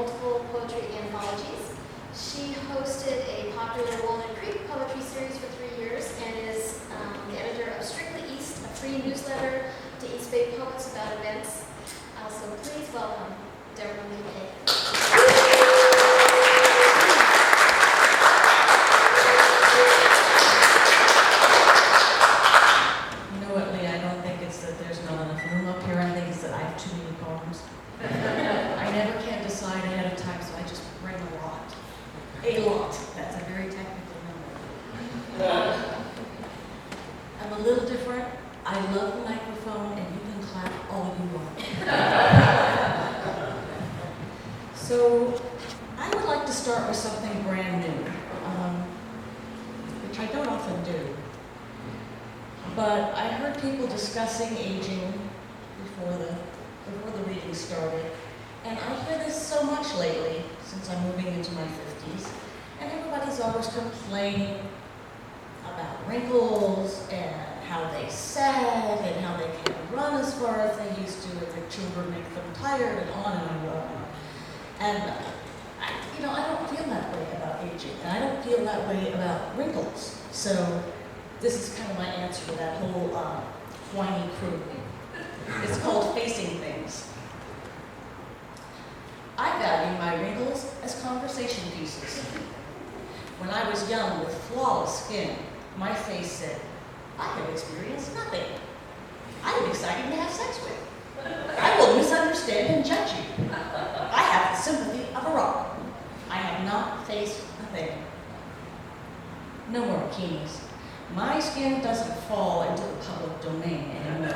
multiple poetry anthologies. She hosted a popular Walnut Creek poetry series for 3 years and is the editor of Strictly East, a free newsletter to East Bay poets about events. So please welcome Debralee, Pagan. I never can decide ahead of time, so I just bring a lot. A lot. That's a very technical number. I'm a little different. I love the microphone, and you can clap all you want. So, I would like to start with something brand new, which I don't often do. But I heard people discussing aging before the reading started. And I hear this so much lately, since I'm moving into my 50s, and everybody's always complaining about wrinkles, and how they sag, and how they can't run as far as they used to, and their children make them tired, and on and on. And I don't feel that way about aging, and I don't feel that way about wrinkles. So this is kind of my answer to that whole whiny crew. It's called facing things. I value my wrinkles as conversation pieces. When I was young with flawless skin, my face said, I have experienced nothing. I am exciting to have sex with. I will misunderstand and judge you. I have the sympathy of a rock. I have not faced a thing. No more bikinis. My skin doesn't fall into the public domain anymore.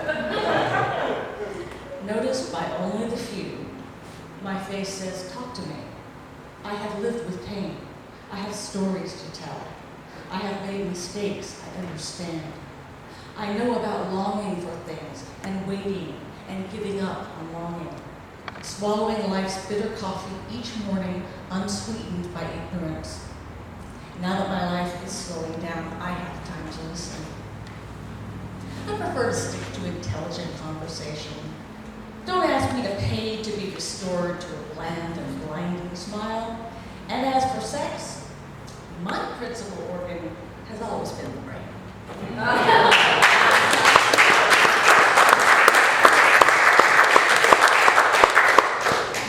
Noticed by only the few, my face says, talk to me. I have lived with pain. I have stories to tell. I have made mistakes I understand. I know about longing for things and waiting and giving up on longing. Swallowing life's bitter coffee each morning unsweetened by ignorance. Now that my life is slowing down, I have time to listen. I prefer to stick to intelligent conversation. Don't ask me to pay to be restored to a bland and blinding smile. And as for sex, my principal organ has always been the brain.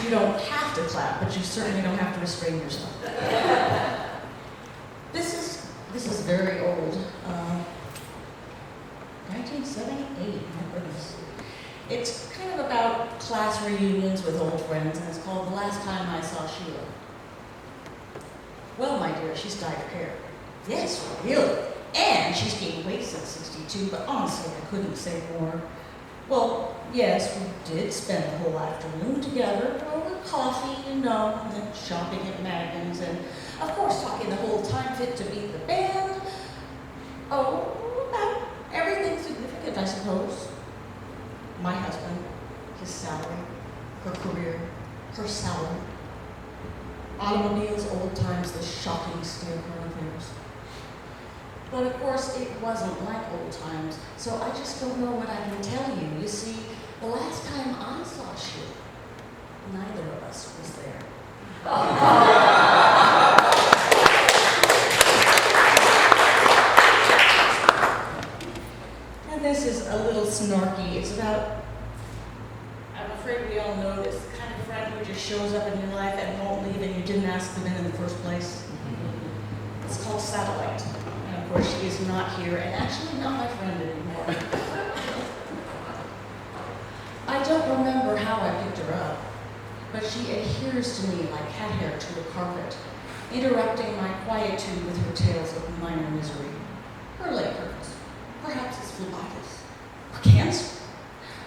You don't have to clap, but you certainly don't have to restrain yourself. This is very old. 1978, my goodness. It's kind of about class reunions with old friends, and it's called The Last Time I Saw Sheila. Well, my dear, she's dyed her hair. Yes, really. And she's gained weight since 62, but honestly, I couldn't say more. Well, yes, we did spend the whole afternoon together over coffee, and then shopping at Magnum's, and of course talking the whole time fit to beat the band. Oh, about everything significant, I suppose. My husband, his salary, her career, her salary. Automobiles, old times, the shocking steel-car affairs. But of course, it wasn't like old times, so I just don't know what I can tell you. You see, the last time I saw Sheila, neither of us was there. And this is a little snarky. It's about, I'm afraid we all know this, the kind of friend who just shows up in your life and won't leave and you didn't ask them in the first place. It's called Satellite. And of course, she is not here, and actually not my friend anymore. I don't remember how I picked her up, but she adheres to me like cat hair to a carpet, interrupting my quietude with her tales of minor misery. Her leg hurts. Perhaps it's phlebitis. Or cancer.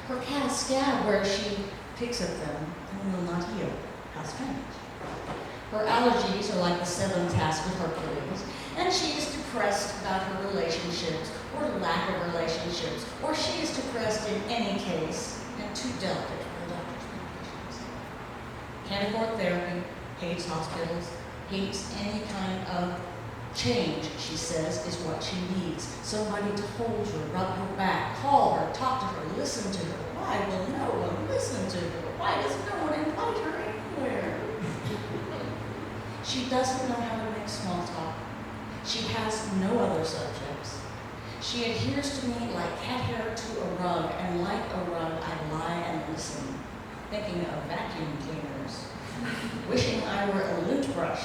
Her cat scab where she picks at them and will not heal. How strange. Her allergies are like the seven tasks of Hercules, and she is depressed about her relationships, or lack of relationships, or she is depressed in any case, and too delicate for the doctor's medications. Can't afford therapy, hates hospitals, hates any kind of change, she says, is what she needs. Somebody to hold her, rub her back, call her, talk to her, listen to her. Why will no one listen to her? Why does no one invite her anywhere? She doesn't know how to make small talk. She has no other subjects. She adheres to me like cat hair to a rug, and like a rug I lie and listen, thinking of vacuum cleaners, wishing I were a lint brush,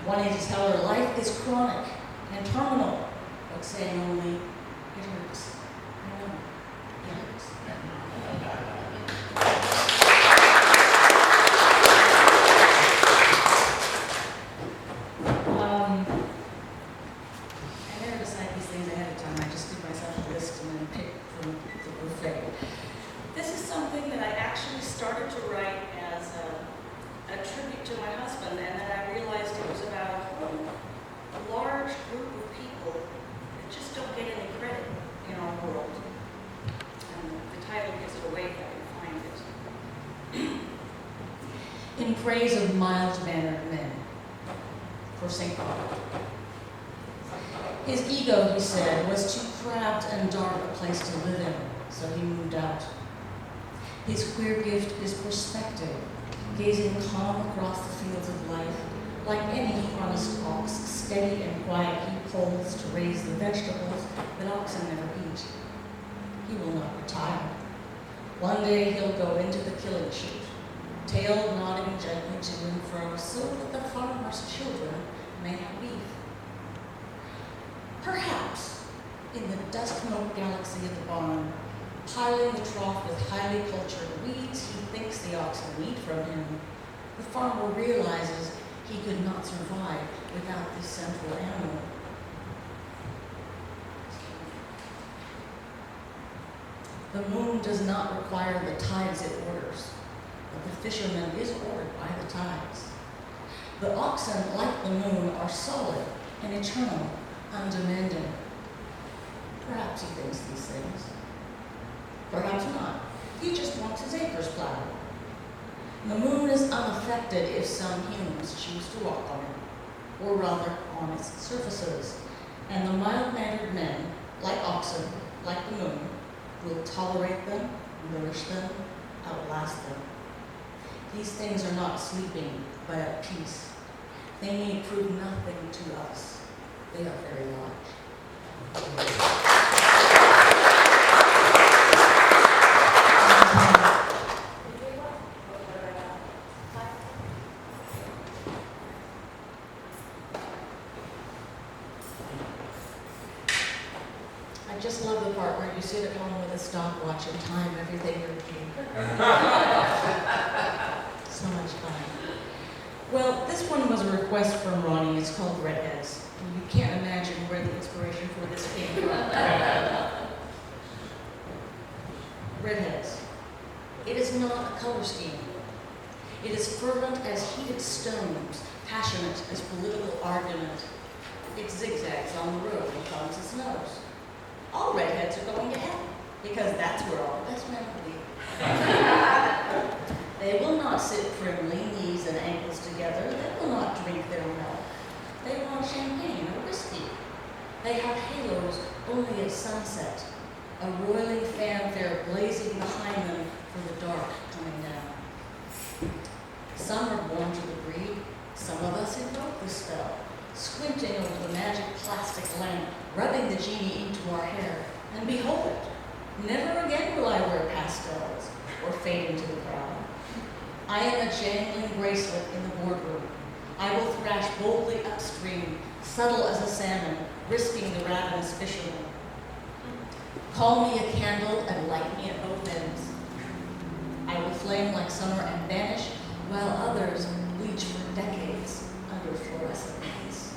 wanting to tell her life is chronic and terminal, but saying only, it hurts. I know, it hurts. I never decide these things ahead of time. I just give myself a list and then pick from the buffet. This is something that I actually started to write as a tribute to my husband, and then I realized it was about a whole large group of people that just don't get any credit in our world. And the title gives it away if I can find it. In praise of mild-mannered men, for St. Paul. His ego, he said, was too crabbed and dark a place to live in, so he moved out. His queer gift is perspective, gazing calm across the fields of life, like any honest ox, steady and quiet he pulls to raise the vegetables that oxen never eat. He will not retire. One day he'll go into the killing chute, tail nodding gently to and fro, so that the farmer's children may have beef. Perhaps, in the dust-mote galaxy of the barn, piling the trough with highly cultured weeds he thinks the oxen need from him, the farmer realizes he could not survive without this central animal. The moon does not require the tides it orders, but the fisherman is ordered by the tides. The oxen, like the moon, are solid and eternal, undemanding. Perhaps he thinks these things. Perhaps not. He just wants his acres plowed. The moon is unaffected if some humans choose to walk on it, or rather on its surfaces. And the mild-mannered men, like oxen, like the moon, will tolerate them, nourish them, outlast them. These things are not sleeping, but at peace. They need prove nothing to us. They are very large. I just love the part where you sit at home with a stopwatch and time everything you're doing. So much fun. Well, this one was a request from Ronnie. It's called Redheads. And you can't imagine where the inspiration for this came from. Redheads. It is not a color scheme. It is fervent as heated stones, passionate as political argument. It zigzags on the road and thumbs its nose. All redheads are going to hell, because that's where all the best men will be. They will not sit primly, knees and ankles together. They will not drink their milk. They want champagne or whiskey. They have halos only at sunset, a roiling fanfare blazing behind them for the dark coming down. Some are born to the breed. Some of us invoke the spell, squinting over the magic plastic lamp, rubbing the genie into our hair, and behold it. Never again will I wear pastels or fade into the crowd. I am a jangling bracelet in the boardroom. I will thrash boldly upstream, subtle as a salmon, risking the ravenous fisherman. Call me a candle and light me at both ends. I will flame like summer and vanish, while others bleach for decades under fluorescent lights.